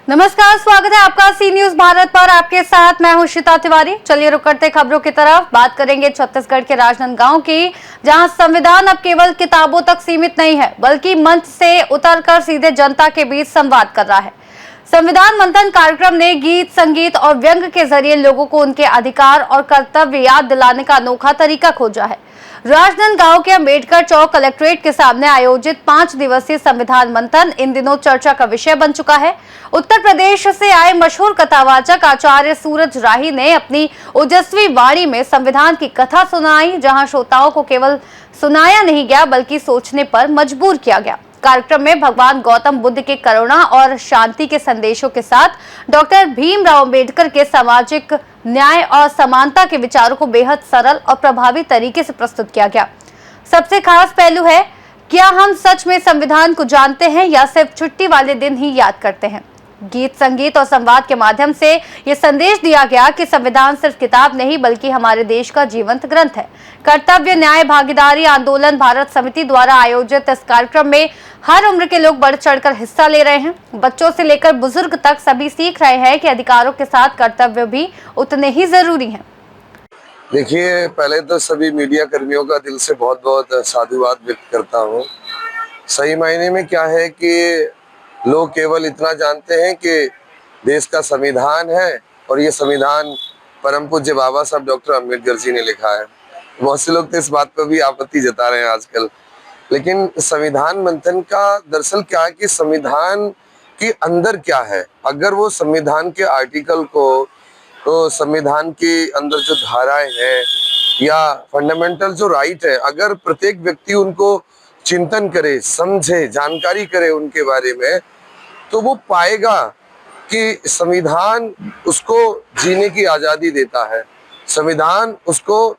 नमस्कार, स्वागत है आपका सी न्यूज भारत पर। आपके साथ मैं हूं श्वेता तिवारी। चलिए रुक करते खबरों की तरफ। बात करेंगे छत्तीसगढ़ के राजनांदगांव की, जहां संविधान अब केवल किताबों तक सीमित नहीं है, बल्कि मंच से उतरकर सीधे जनता के बीच संवाद कर रहा है। संविधान मंथन कार्यक्रम ने गीत, संगीत और व्यंग के जरिए लोगों को उनके अधिकार और कर्तव्य याद दिलाने का अनोखा तरीका खोजा है। राजनांदगांव के अंबेडकर चौक कलेक्ट्रेट के सामने आयोजित 5 दिवसीय संविधान मंथन इन दिनों चर्चा का विषय बन चुका है। उत्तर प्रदेश से आए मशहूर कथावाचक आचार्य सूरज राही ने अपनी ओजस्वी वाणी में संविधान की कथा सुनाई, जहां श्रोताओं को केवल सुनाया नहीं गया बल्कि सोचने पर मजबूर किया गया। कार्यक्रम में भगवान गौतम बुद्ध के करुणा और शांति के संदेशों के साथ डॉक्टर भीमराव अंबेडकर के सामाजिक न्याय और समानता के विचारों को बेहद सरल और प्रभावी तरीके से प्रस्तुत किया गया। सबसे खास पहलू है, क्या हम सच में संविधान को जानते हैं या सिर्फ छुट्टी वाले दिन ही याद करते हैं। गीत, संगीत और संवाद के माध्यम से ये संदेश दिया गया कि संविधान सिर्फ किताब नहीं बल्कि हमारे देश का जीवंत ग्रंथ है। कर्तव्य, न्याय, भागीदारी आंदोलन भारत समिति द्वारा आयोजित इस कार्यक्रम में हर उम्र के लोग बढ़ चढ़कर हिस्सा ले रहे हैं। बच्चों से लेकर बुजुर्ग तक सभी सीख रहे हैं कि अधिकारों के साथ कर्तव्य भी उतने ही जरूरी हैं। देखिए, पहले तो सभी मीडिया कर्मियों का दिल से बहुत बहुत साधुवाद व्यक्त करता हूँ। सही मायने में क्या है कि लोग केवल इतना जानते हैं कि देश का संविधान है और ये संविधान परम पूज्य बाबा साहब डॉक्टर अम्बेडकर जी ने लिखा है। बहुत से लोग तो इस बात पर भी आपत्ति जता रहे हैं आजकल। लेकिन संविधान मंथन का दरअसल क्या है कि संविधान के अंदर क्या है। अगर वो संविधान के आर्टिकल को, तो संविधान के अंदर जो धाराएं हैं या फंडामेंटल जो राइट है, अगर प्रत्येक व्यक्ति उनको चिंतन करे, समझे, जानकारी करे उनके बारे में, तो वो पाएगा कि संविधान उसको जीने की आजादी देता है। संविधान उसको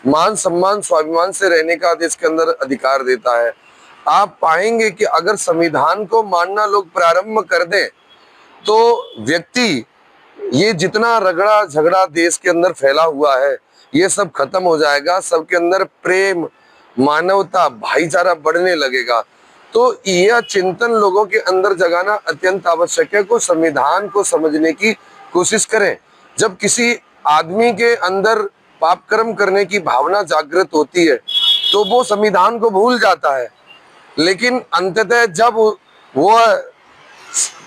मान सम्मान स्वाभिमान से रहने का देश के अंदर अधिकार देता है। आप पाएंगे कि अगर संविधान को मानना लोग प्रारंभ कर दें तो व्यक्ति, ये जितना रगड़ा झगड़ा देश के अंदर फैला हुआ है, ये सब खत्म हो जाएगा। सबके अंदर प्रेम, मानवता, भाईचारा बढ़ने लगेगा। तो यह चिंतन लोगों के अंदर जगाना अत्यंत आवश्यक है। को संविधान को समझने की कोशिश करें। जब किसी आदमी के अंदर पाप कर्म करने की भावना जागृत होती है तो वो संविधान को भूल जाता है, लेकिन अंततः जब वो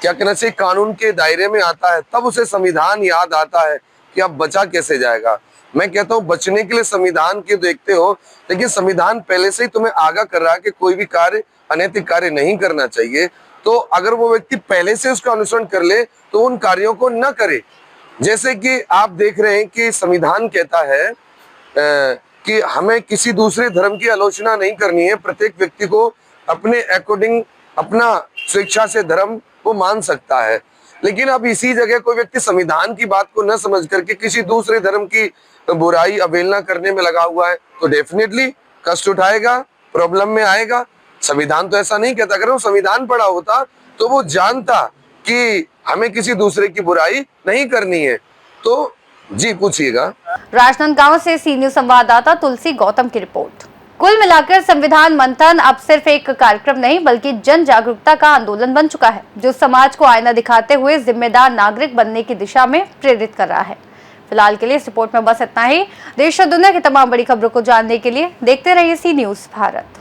क्या कहना चाहिए कानून के दायरे में आता है, तब उसे संविधान याद आता है कि अब बचा कैसे जाएगा। मैं कहता हूँ बचने के लिए संविधान के देखते हो, लेकिन संविधान पहले से ही तुम्हें आगाह कर रहा है कि कोई भी कार्य, अनैतिक कार्य नहीं करना चाहिए। तो अगर वो व्यक्ति पहले से उसका अनुसरण कर ले तो उन कार्यों को न करे। जैसे कि आप देख रहे हैं कि संविधान कहता है कि हमें किसी दूसरे धर्म की आलोचना नहीं करनी है। प्रत्येक व्यक्ति को अपने अकॉर्डिंग अपना स्वेच्छा से धर्म को मान सकता है। लेकिन अब इसी जगह कोई व्यक्ति संविधान की बात को न समझ करके किसी दूसरे धर्म की बुराई, अवहेलना करने में लगा हुआ है, तो डेफिनेटली कष्ट उठाएगा, प्रॉब्लम में आएगा। संविधान तो ऐसा नहीं कहता। अगर वो संविधान पढ़ा होता तो वो जानता कि हमें किसी दूसरे की बुराई नहीं करनी है। तो जी पूछिएगा। राजनांदगांव से सी न्यूज संवाददाता तुलसी गौतम की रिपोर्ट। कुल मिलाकर संविधान मंथन अब सिर्फ एक कार्यक्रम नहीं बल्कि जन जागरूकता का आंदोलन बन चुका है, जो समाज को आईना दिखाते हुए जिम्मेदार नागरिक बनने की दिशा में प्रेरित कर रहा है। फिलहाल के लिए इस रिपोर्ट में बस इतना ही। देश और दुनिया की तमाम बड़ी खबरों को जानने के लिए देखते रहिए सी न्यूज भारत।